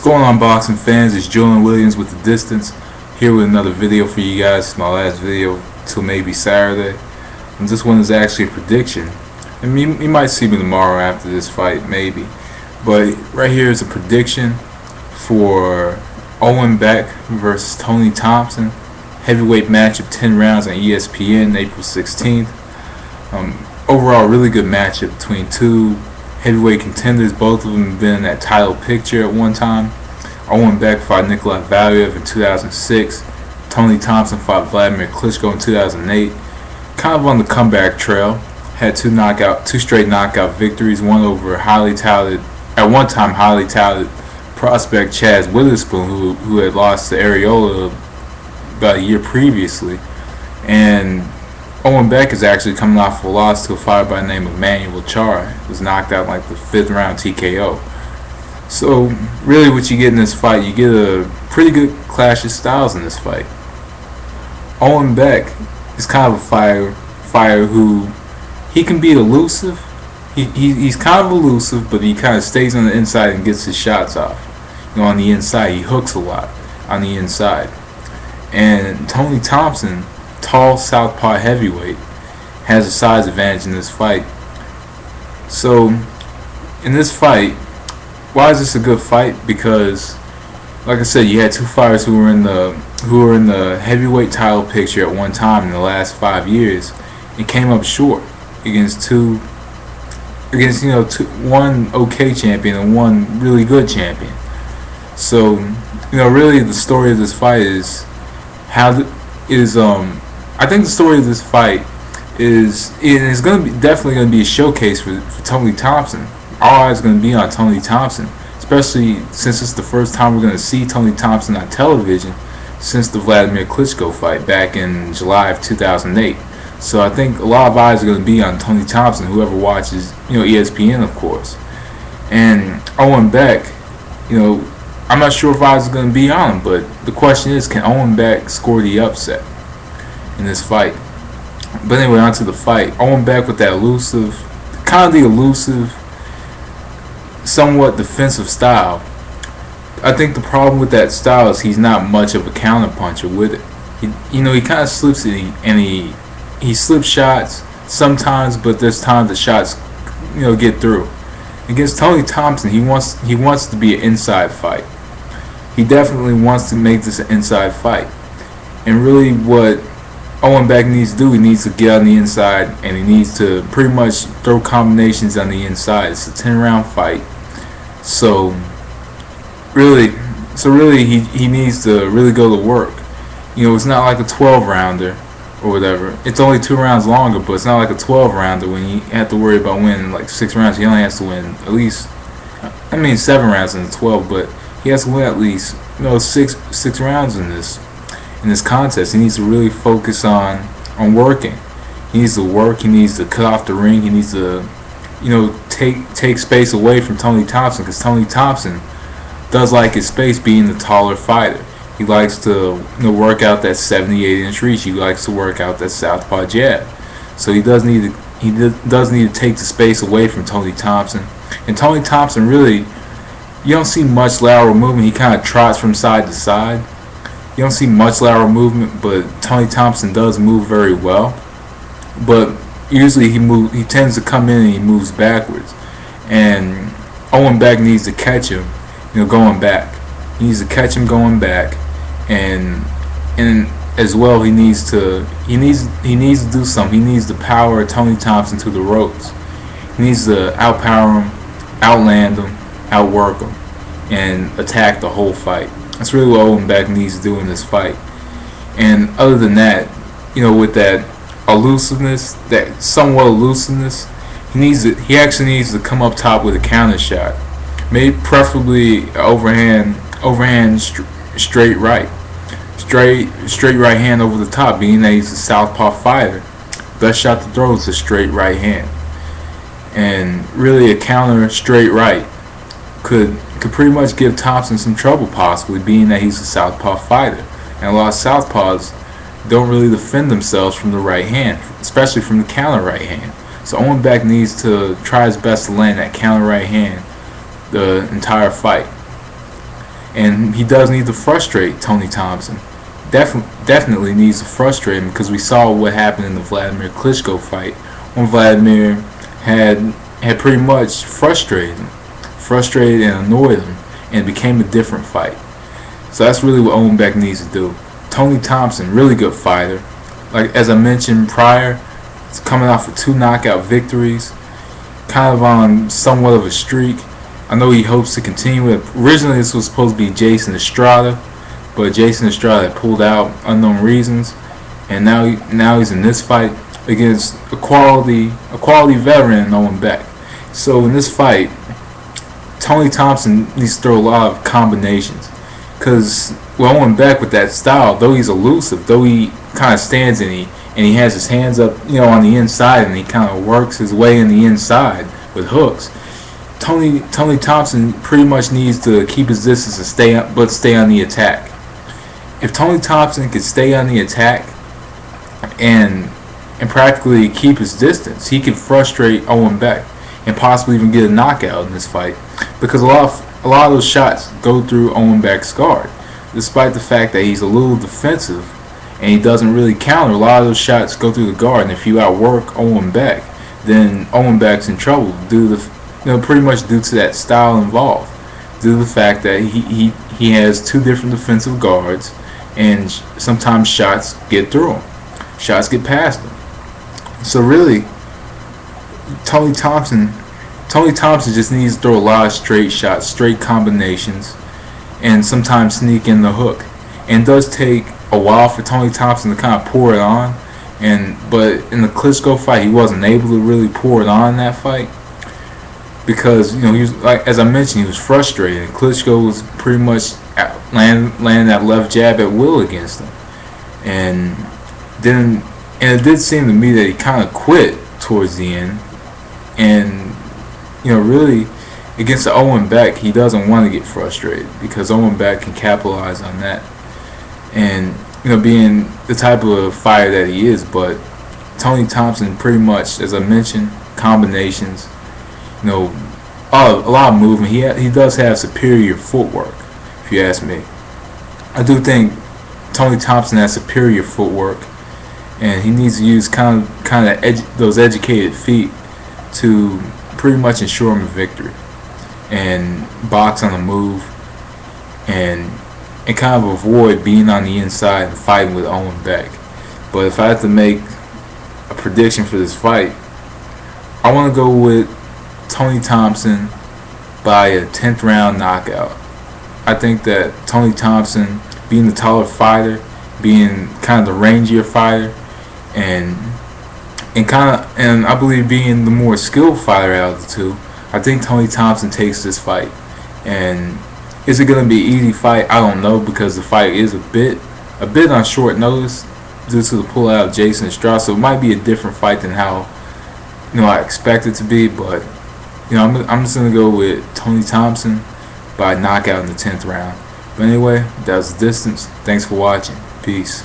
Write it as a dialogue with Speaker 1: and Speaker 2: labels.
Speaker 1: Going on, boxing fans? It's Julian Williams with The Distance, here with another video for you guys. It's my last video till maybe Saturday, and this one is actually a prediction. And you might see me tomorrow after this fight, maybe. But right here is a prediction for Owen Beck versus Tony Thompson, heavyweight matchup, 10 rounds on ESPN, April 16th. Overall, really good matchup between two heavyweight contenders. Both of them have been in that title picture at one time. Owen Beck fought Nikolai Valiev in 2006. Tony Thompson fought Vladimir Klitschko in 2008. Kind of on the comeback trail. Had two straight knockout victories. One over at one time highly touted prospect Chaz Witherspoon, who had lost to Areola about a year previously. And Owen Beck is actually coming off a loss to a fighter by the name of Manuel Chara. He was knocked out in like the 5th round TKO. So really what you get in this fight, you get a pretty good clash of styles in this fight. Owen Beck is kind of a fighter who he can be elusive. He's kind of elusive, but he kind of stays on the inside and gets his shots off. On the inside, he hooks a lot on the inside. And Tony Thompson, tall southpaw heavyweight, has a size advantage in this fight. So in this fight, why is this a good fight? Because, like I said, you had two fighters who were in the heavyweight title picture at one time in the last 5 years, and came up short against one okay champion and one really good champion. So really the story of this fight is I think the story of this fight is definitely going to be a showcase for Tony Thompson. All eyes are going to be on Tony Thompson, especially since it's the first time we're going to see Tony Thompson on television since the Vladimir Klitschko fight back in July of 2008. So I think a lot of eyes are going to be on Tony Thompson, whoever watches ESPN, of course. And Owen Beck, I'm not sure if eyes are going to be on him, but the question is, can Owen Beck score the upset in this fight? But anyway, on to the fight. Owen Beck with that elusive, somewhat defensive style. I think the problem with that style is he's not much of a counter puncher with it. He kind of slips it, and he slips shots sometimes, but there's times the shots get through. Against Tony Thompson, he wants to be an inside fight. He definitely wants to make this an inside fight. And really what Owen Beck needs to do, he needs to get on the inside, and he needs to pretty much throw combinations on the inside. It's a 10-round fight. So really he needs to really go to work. It's not like a 12-rounder or whatever. It's only 2 rounds longer, but it's not like a 12-rounder when you have to worry about winning like 6 rounds. He only has to win at least, 7 rounds in the 12, but he has to win at least 6 rounds in this contest. He needs to really focus on working. He needs to work. He needs to cut off the ring. He needs to take space away from Tony Thompson, because Tony Thompson does like his space, being the taller fighter. He likes to work out that 78-inch reach. He likes to work out that southpaw jab. So he does need to take the space away from Tony Thompson. And Tony Thompson, really, you don't see much lateral movement. He kind of trots from side to side. You don't see much lateral movement, but Tony Thompson does move very well. But usually he tends to come in and he moves backwards. And Owen Beck needs to catch him, going back. He needs to catch him going back, and as well he needs to do something. He needs to power Tony Thompson to the ropes. He needs to outpower him, outland him, outwork him, and attack the whole fight. That's really what Owen Beck needs to do in this fight. And other than that, with that elusiveness, that somewhat elusiveness, he actually needs to come up top with a counter shot, maybe preferably overhand straight right hand over the top, being that he's a southpaw fighter. Best shot to throw is a straight right hand, and really a counter straight right could pretty much give Thompson some trouble, possibly, being that he's a southpaw fighter, and a lot of southpaws don't really defend themselves from the right hand, especially from the counter right hand. So Owen Beck needs to try his best to land that counter right hand the entire fight. and he does need to frustrate Tony Thompson. Definitely needs to frustrate him, because we saw what happened in the Vladimir Klitschko fight when Vladimir had pretty much frustrated and annoyed him, and it became a different fight. So that's really what Owen Beck needs to do. Tony Thompson, really good fighter. Like as I mentioned prior, he's coming off of 2 knockout victories, kind of on somewhat of a streak. I know he hopes to continue it. Originally this was supposed to be Jason Estrada, but Jason Estrada pulled out unknown reasons, and now he's in this fight against a quality veteran, Owen Beck. So in this fight, Tony Thompson needs to throw a lot of combinations, because Owen Beck, with that style, though he's elusive, though he kind of stands and he has his hands up, on the inside, and he kind of works his way in the inside with hooks. Tony Thompson pretty much needs to keep his distance and stay on the attack. If Tony Thompson could stay on the attack and practically keep his distance, he could frustrate Owen Beck and possibly even get a knockout in this fight, because a lot of those shots go through Owen Beck's guard, despite the fact that he's a little defensive and he doesn't really counter. A lot of those shots go through the guard, and if you outwork Owen Beck, then Owen Beck's in trouble pretty much due to that style involved, due to the fact that he has 2 different defensive guards, and sometimes shots get through him, shots get past him. So really, Tony Thompson just needs to throw a lot of straight shots, straight combinations, and sometimes sneak in the hook. And it does take a while for Tony Thompson to kind of pour it on, but in the Klitschko fight, he wasn't able to really pour it on in that fight, because he was, like as I mentioned, he was frustrated. Klitschko was pretty much landing that left jab at will against him, and it did seem to me that he kind of quit towards the end. And really, against the Owen Beck, he doesn't want to get frustrated, because Owen Beck can capitalize on that, and being the type of fighter that he is. But Tony Thompson, pretty much, as I mentioned, combinations, a lot of movement. He does have superior footwork, if you ask me. I do think Tony Thompson has superior footwork, and he needs to use kind of those educated feet to pretty much ensure him a victory, and box on the move, and kind of avoid being on the inside and fighting with Owen Beck. But if I have to make a prediction for this fight, I want to go with Tony Thompson by a 10th round knockout. I think that Tony Thompson, being the taller fighter, being kind of the rangier fighter, and I believe being the more skilled fighter out of the 2, I think Tony Thompson takes this fight. And is it going to be an easy fight? I don't know, because the fight is a bit on short notice due to the pullout of Jason Estrada. So it might be a different fight than how I expect it to be. But I'm just going to go with Tony Thompson by knockout in the 10th round. But anyway, that was the distance. Thanks for watching. Peace.